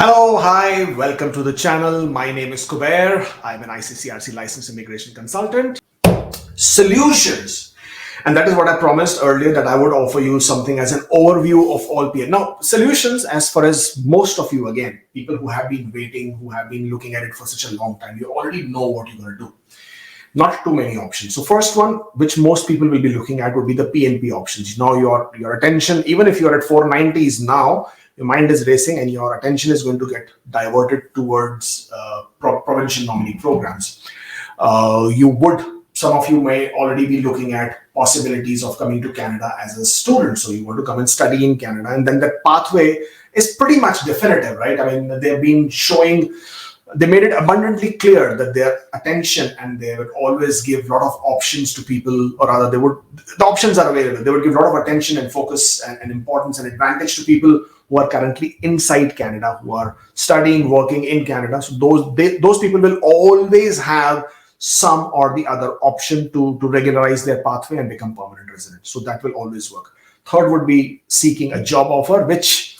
Hello, hi, welcome to the channel. My name is Kubeir. I'm an ICCRC licensed immigration consultant. Solutions. And that is what I promised earlier, that I would offer you something as an overview of all PN. Now, solutions, as far as most of you, again, people who have been waiting, who have been looking at it for such a long time, you already know what you're going to do. Not too many options. So first one, which most people will be looking at, would be the PNP options. Now your attention, even if you're at 490s now, your mind is racing and your attention is going to get diverted towards provincial nominee programs. Some of you may already be looking at possibilities of coming to Canada as a student. So you want to come and study in Canada, and then that pathway is pretty much definitive, right? I mean, they've been showing, they made it abundantly clear that their attention, and they would always give a lot of options to people, or rather the options are available. They would give a lot of attention and focus and importance and advantage to people who are currently inside Canada, who are studying, working in Canada. So those people will always have some or the other option to regularize their pathway and become permanent residents. So that will always work. Third would be seeking a job offer, which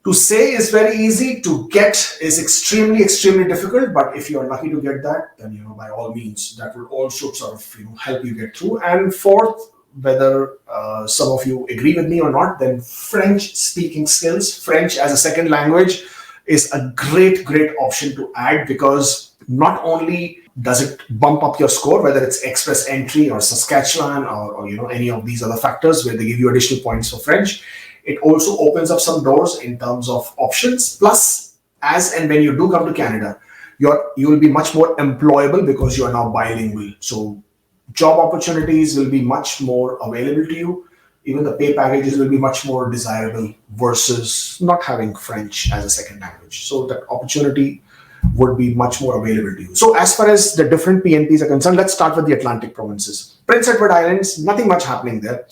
to say is very easy, to get is extremely, extremely difficult. But if you are lucky to get that, then, by all means, that will also sort of, help you get through. And fourth, whether some of you agree with me or not, then French speaking skills, French as a second language, is a great, great option to add, because not only does it bump up your score, whether it's express entry or Saskatchewan or any of these other factors where they give you additional points for French, it also opens up some doors in terms of options. Plus, as and when you do come to Canada, you will be much more employable because you are now bilingual. So job opportunities will be much more available to you. Even the pay packages will be much more desirable versus not having French as a second language. So that opportunity would be much more available to you. So as far as the different PNPs are concerned, let's start with the Atlantic provinces. Prince Edward Islands, nothing much happening there.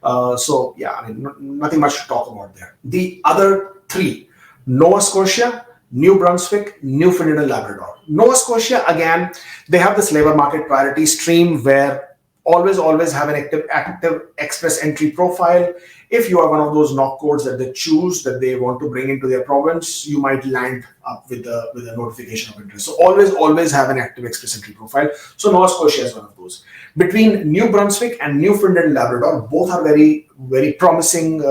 Nothing much to talk about there. The other three, Nova Scotia, New Brunswick, Newfoundland and Labrador. Nova Scotia, again, they have this labor market priority stream where always have an active express entry profile. If you are one of those knock codes that they choose that they want to bring into their province, you might land up with a notification of interest. So always have an active express entry profile. So Nova Scotia is one of those. Between New Brunswick and Newfoundland and Labrador, both are very, very promising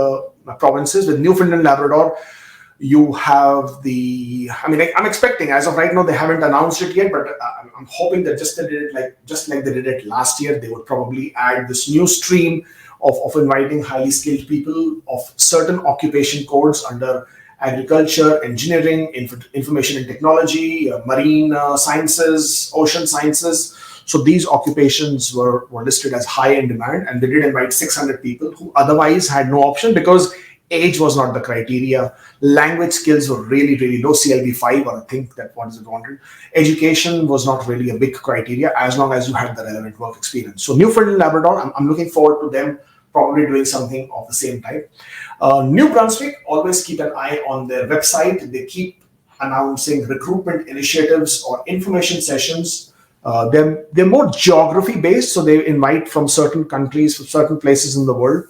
provinces. With Newfoundland and Labrador, you have I'm expecting, as of right now, they haven't announced it yet, but I'm hoping that just like they did it last year, they would probably add this new stream of inviting highly skilled people of certain occupation codes under agriculture, engineering, information and technology, marine sciences, ocean sciences. So these occupations were listed as high in demand, and they did invite 600 people who otherwise had no option because age was not the criteria. Language skills were really, really low, CLB 5, or I think that what is it wanted. Education was not really a big criteria as long as you had the relevant work experience. So Newfoundland and Labrador, I'm looking forward to them probably doing something of the same type. New Brunswick, always keep an eye on their website. They keep announcing recruitment initiatives or information sessions. They're more geography based, so they invite from certain countries, from certain places in the world.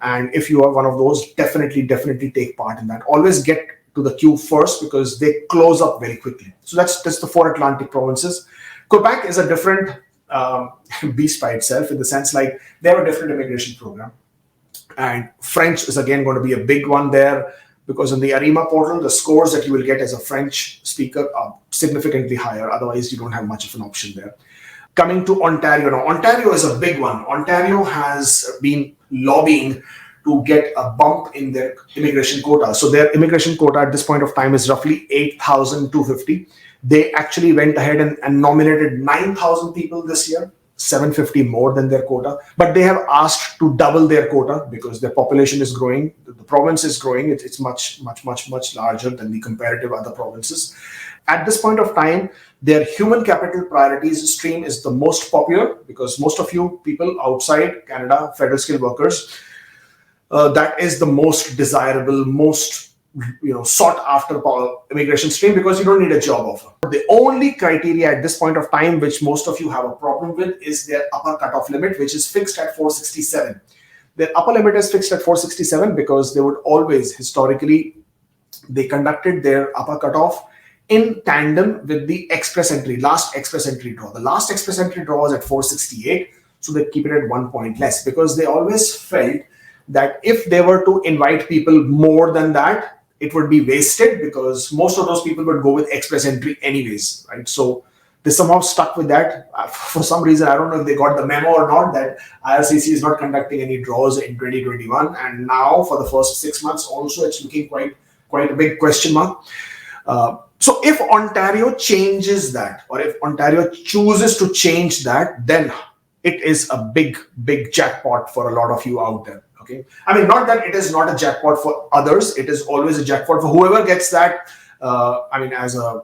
And if you are one of those, definitely take part in that. Always get to the queue first because they close up very quickly. So that's the four Atlantic provinces. Quebec is a different beast by itself, in the sense like they have a different immigration program. And French is again going to be a big one there, because in the ARIMA portal, the scores that you will get as a French speaker are significantly higher. Otherwise, you don't have much of an option there. Coming to Ontario now. Ontario is a big one. Ontario has been lobbying to get a bump in their immigration quota. So their immigration quota at this point of time is roughly 8,250. They actually went ahead and nominated 9,000 people this year, 750 more than their quota. But they have asked to double their quota because their population is growing. The province is growing. It's much larger than the comparative other provinces. At this point of time, their human capital priorities stream is the most popular, because most of you people outside Canada, federal skilled workers, that is the most desirable, most sought after immigration stream, because you don't need a job offer. The only criteria at this point of time, which most of you have a problem with, is their upper cutoff limit, which is fixed at 467. Their upper limit is fixed at 467 because they would always historically they conducted their upper cutoff in tandem with the last express entry draw. The last express entry draw was at 468, so they keep it at 1 point less, because they always felt that if they were to invite people more than that, it would be wasted, because most of those people would go with express entry anyways, right? So they somehow stuck with that. For some reason, I don't know if they got the memo or not, that IRCC is not conducting any draws in 2021. And now for the first 6 months also, it's looking quite a big question mark. So if Ontario changes that, or if Ontario chooses to change that, then it is a big jackpot for a lot of you out there. Okay, I mean, not that it is not a jackpot for others. It is always a jackpot for whoever gets that. I mean, as a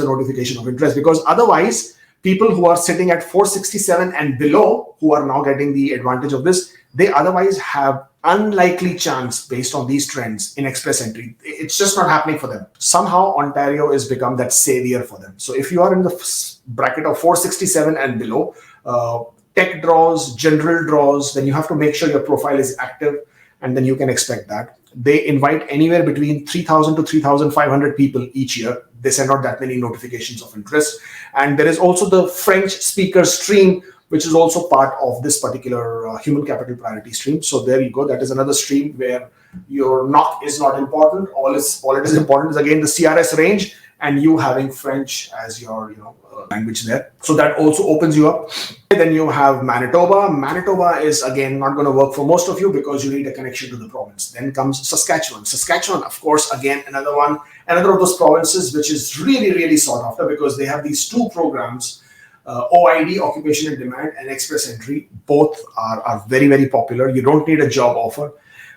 notification of interest, because otherwise, people who are sitting at 467 and below, who are now getting the advantage of this, they otherwise have unlikely chance based on these trends in express entry. It's just not happening for them. Somehow Ontario has become that savior for them. So if you are in the bracket of 467 and below, tech draws, general draws, then you have to make sure your profile is active, and then you can expect that. They invite anywhere between 3,000 to 3,500 people each year. They send out that many notifications of interest. And there is also the French speaker stream, which is also part of this particular human capital priority stream. So there you go. That is another stream where your knock is not important. All it is important is, again, the CRS range and you having French as your language there. So that also opens you up. Then you have Manitoba. Manitoba is, again, not going to work for most of you because you need a connection to the province. Then comes Saskatchewan. Saskatchewan, of course, again, another of those provinces which is really sought after, because they have these two programs, OID, Occupation in Demand, and Express Entry. Both are very popular. You don't need a job offer.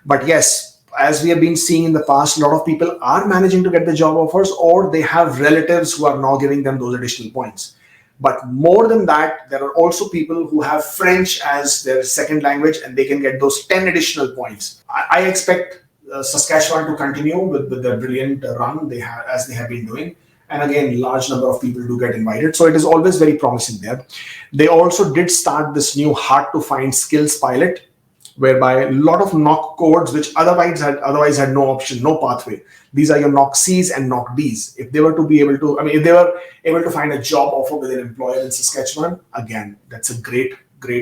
But yes, as we have been seeing in the past, a lot of people are managing to get the job offers, or they have relatives who are now giving them those additional points. But more than that, there are also people who have French as their second language, and they can get those 10 additional points. I expect Saskatchewan to continue with the brilliant run as they have been doing. And again, large number of people do get invited. So it is always very promising there. They also did start this new hard to find skills pilot, whereby a lot of knock codes, which otherwise had no option, no pathway. These are your knock Cs and knock Ds. If they were if they were able to find a job offer with an employer in Saskatchewan, again, that's a great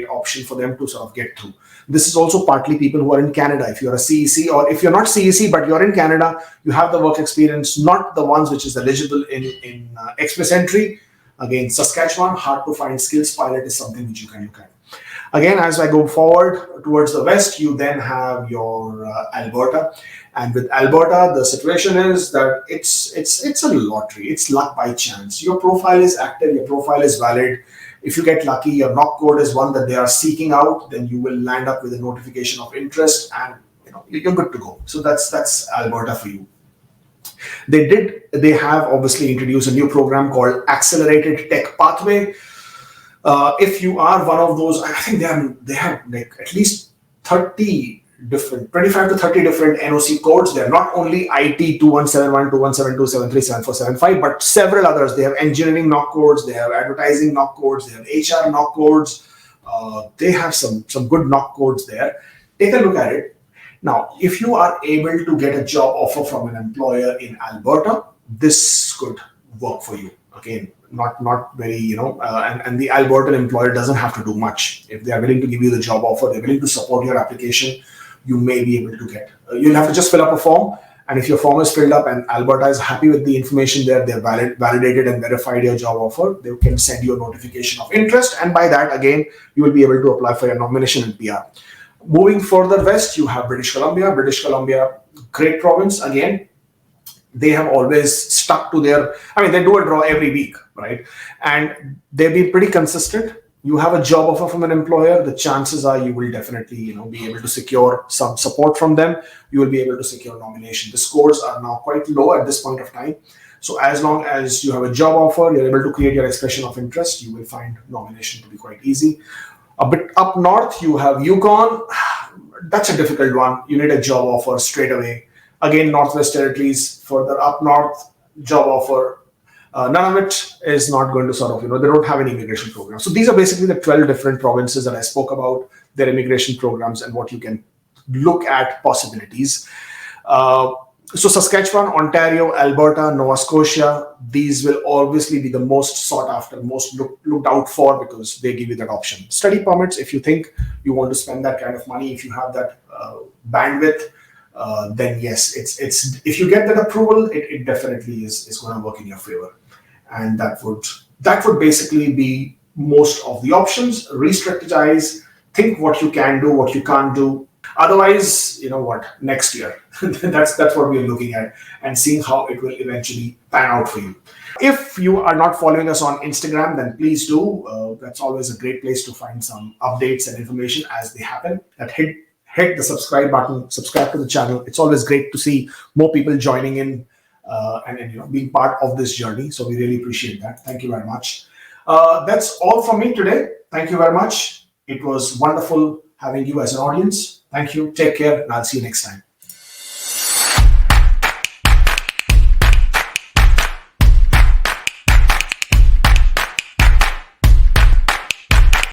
option for them to sort of get through. This is also partly people who are in Canada. If you're a CEC, or if you're not CEC, but you're in Canada, you have the work experience, not the ones which is eligible in Express Entry. Again, Saskatchewan, hard to find skills pilot is something which you can look at. Again, as I go forward towards the west, you then have your Alberta. And with Alberta, the situation is that it's a lottery. It's luck by chance. Your profile is active. Your profile is valid. If you get lucky, your knock code is one that they are seeking out, then you will land up with a notification of interest, and you're good to go. So that's Alberta for you. They have obviously introduced a new program called Accelerated Tech Pathway. If you are one of those, I think they have like at least 25 to 30 different NOC codes. They're not only IT 2171, 2172, 73, 7475, but several others. They have engineering knock codes, they have advertising knock codes, they have HR knock codes. They have some good knock codes there. Take a look at it. Now, if you are able to get a job offer from an employer in Alberta, this could work for you. Again, not very, and the Albertan employer doesn't have to do much. If they are willing to give you the job offer, they're willing to support your application, you may be able to get. You'll have to just fill up a form, and if your form is filled up and Alberta is happy with the information there, they've validated and verified your job offer, they can send you a notification of interest, and by that, again, you will be able to apply for your nomination in PR. Moving further west, you have British Columbia. British Columbia, great province. Again, they have always stuck to they do a draw every week, right? And they've been pretty consistent. You have a job offer from an employer, the chances are you will definitely, be able to secure some support from them. You will be able to secure nomination. The scores are now quite low at this point of time. So as long as you have a job offer, you're able to create your expression of interest, you will find nomination to be quite easy. A bit up north, you have Yukon. That's a difficult one. You need a job offer straight away. Again, Northwest Territories, further up north, job offer. None of it is not going to they don't have any immigration program. So these are basically the 12 different provinces that I spoke about, their immigration programs and what you can look at possibilities. So Saskatchewan, Ontario, Alberta, Nova Scotia, these will obviously be the most sought after, most looked out for, because they give you that option. Study permits, if you think you want to spend that kind of money, if you have that bandwidth, then yes, it's if you get that approval, it definitely is going to work in your favor. And that would basically be most of the options. Restrategize, think what you can do, what you can't do. Otherwise, you know what, next year. That's what we're looking at, and seeing how it will eventually pan out for you. If you are not following us on Instagram, then please do. That's always a great place to find some updates and information as they happen. That hit the subscribe button, subscribe to the channel. It's always great to see more people joining in and being part of this journey. So we really appreciate that. Thank you very much. That's all from me today. Thank you very much. It was wonderful having you as an audience. Thank you. Take care, and I'll see you next time.